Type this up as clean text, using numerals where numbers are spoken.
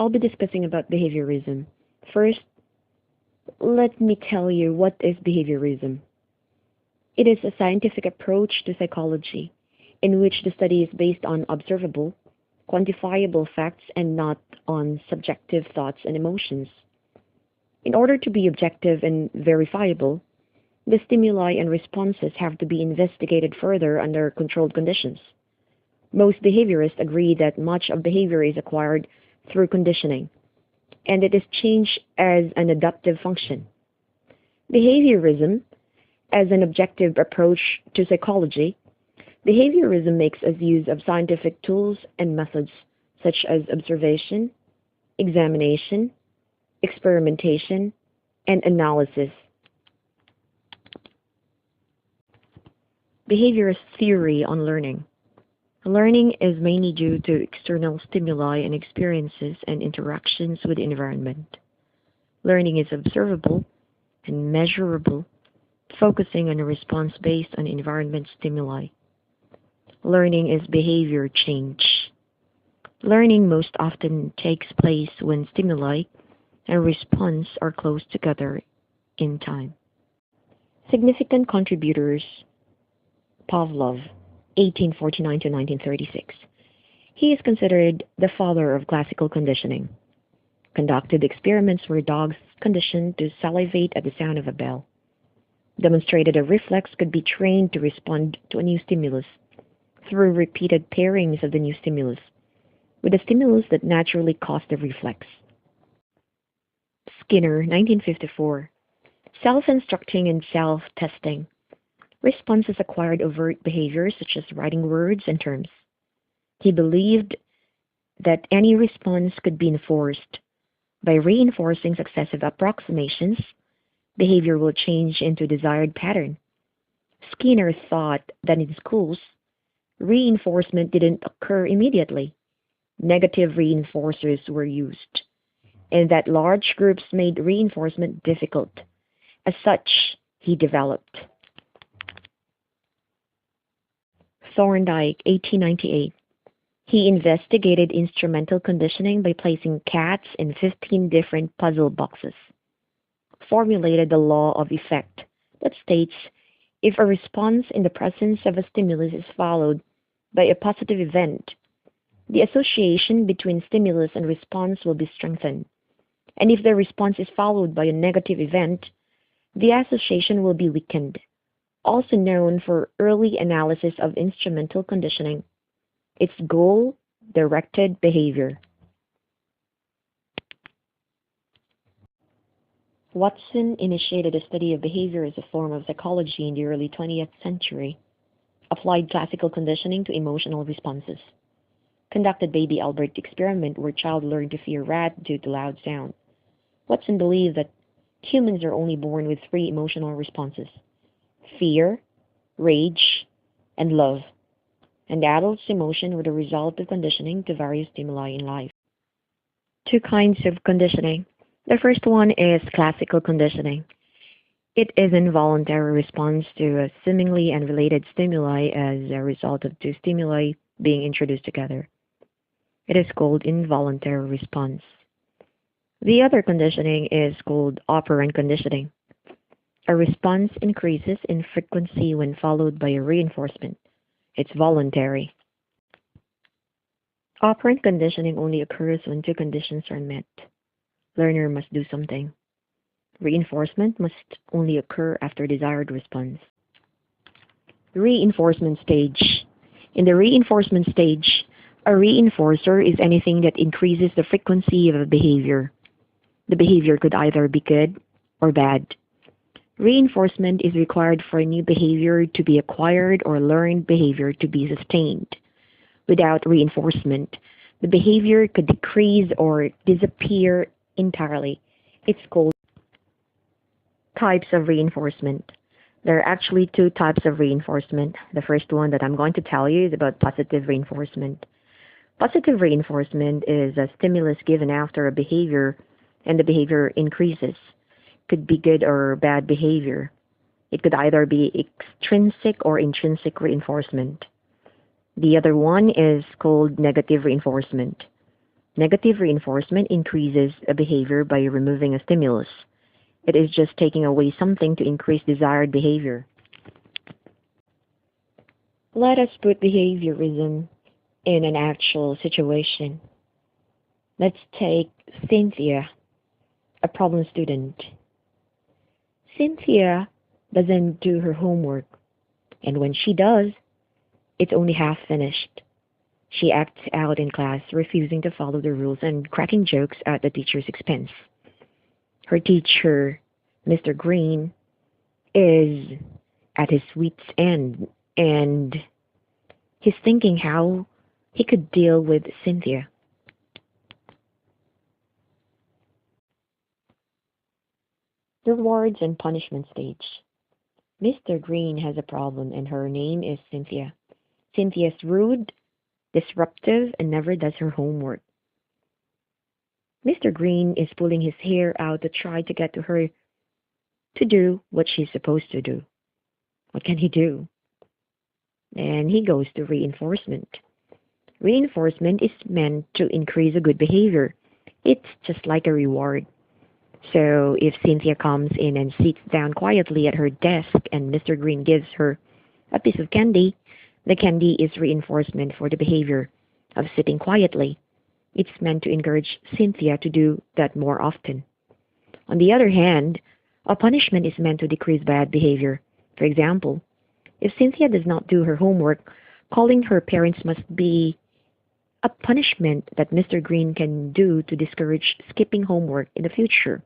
I'll be discussing about behaviorism. First, let me tell you what is behaviorism. It is a scientific approach to psychology in which the study is based on observable, quantifiable facts and not on subjective thoughts and emotions. In order to be objective and verifiable, the stimuli and responses have to be investigated further under controlled conditions. Most behaviorists agree that much of behavior is acquired through conditioning, and it is changed as an adaptive function. Behaviorism, as an objective approach to psychology, behaviorism makes us use of scientific tools and methods such as observation, examination, experimentation, and analysis. Behaviorist theory on learning. Learning is mainly due to external stimuli and experiences and interactions with the environment. Learning is observable and measurable, focusing on a response based on environment stimuli. Learning is behavior change. Learning most often takes place when stimuli and response are close together in time. Significant contributors: Pavlov, 1849 to 1936. He is considered the father of classical conditioning. Conducted experiments where dogs conditioned to salivate at the sound of a bell. Demonstrated a reflex could be trained to respond to a new stimulus through repeated pairings of the new stimulus with a stimulus that naturally caused the reflex. Skinner, 1954. Self-instructing and self-testing. Responses acquired overt behaviors such as writing words and terms. He believed that any response could be enforced. By reinforcing successive approximations, behavior will change into desired pattern. Skinner thought that in schools, reinforcement didn't occur immediately. Negative reinforcers were used, and that large groups made reinforcement difficult. As such, he developed. Thorndike, 1898. He investigated instrumental conditioning by placing cats in 15 different puzzle boxes. Formulated the law of effect that states if a response in the presence of a stimulus is followed by a positive event, the association between stimulus and response will be strengthened. And if the response is followed by a negative event, the association will be weakened. Also known for early analysis of instrumental conditioning. Its goal-directed behavior. Watson initiated a study of behavior as a form of psychology in the early 20th century. Applied classical conditioning to emotional responses. Conducted baby Albert experiment where child learned to fear rat due to loud sound. Watson believed that humans are only born with 3 emotional responses: fear, rage, and love, and adults' emotion were the result of conditioning to various stimuli in life. 2 kinds of conditioning. The first one is classical conditioning. It is an involuntary response to a seemingly unrelated stimuli as a result of 2 stimuli being introduced together. It is called involuntary response. The other conditioning is called operant conditioning. A response increases in frequency when followed by a reinforcement. It's voluntary. Operant conditioning only occurs when 2 conditions are met. Learner must do something. Reinforcement must only occur after desired response. Reinforcement stage. In the reinforcement stage, a reinforcer is anything that increases the frequency of a behavior. The behavior could either be good or bad. Reinforcement is required for a new behavior to be acquired or learned behavior to be sustained. Without reinforcement, the behavior could decrease or disappear entirely. It's called types of reinforcement. There are actually 2 types of reinforcement. The first one that I'm going to tell you is about positive reinforcement. Positive reinforcement is a stimulus given after a behavior and the behavior increases. Could be good or bad behavior. It could either be extrinsic or intrinsic reinforcement. The other one is called negative reinforcement. Negative reinforcement increases a behavior by removing a stimulus. It is just taking away something to increase desired behavior. Let us put behaviorism in an actual situation. Let's take Cynthia, a problem student. Cynthia doesn't do her homework, and when she does, it's only half finished. She acts out in class, refusing to follow the rules and cracking jokes at the teacher's expense. Her teacher, Mr. Green, is at his wit's end, and he's thinking how he could deal with Cynthia. The rewards and punishment stage. Mr. Green has a problem, and her name is Cynthia. Cynthia's rude, disruptive, and never does her homework. Mr. Green is pulling his hair out to try to get to her to do what she's supposed to do. What can he do? And he goes to reinforcement. Reinforcement is meant to increase a good behavior. It's just like a reward. So if Cynthia comes in and sits down quietly at her desk and Mr. Green gives her a piece of candy, the candy is reinforcement for the behavior of sitting quietly. It's meant to encourage Cynthia to do that more often. On the other hand, a punishment is meant to decrease bad behavior. For example, if Cynthia does not do her homework, calling her parents must be a punishment that Mr. Green can do to discourage skipping homework in the future.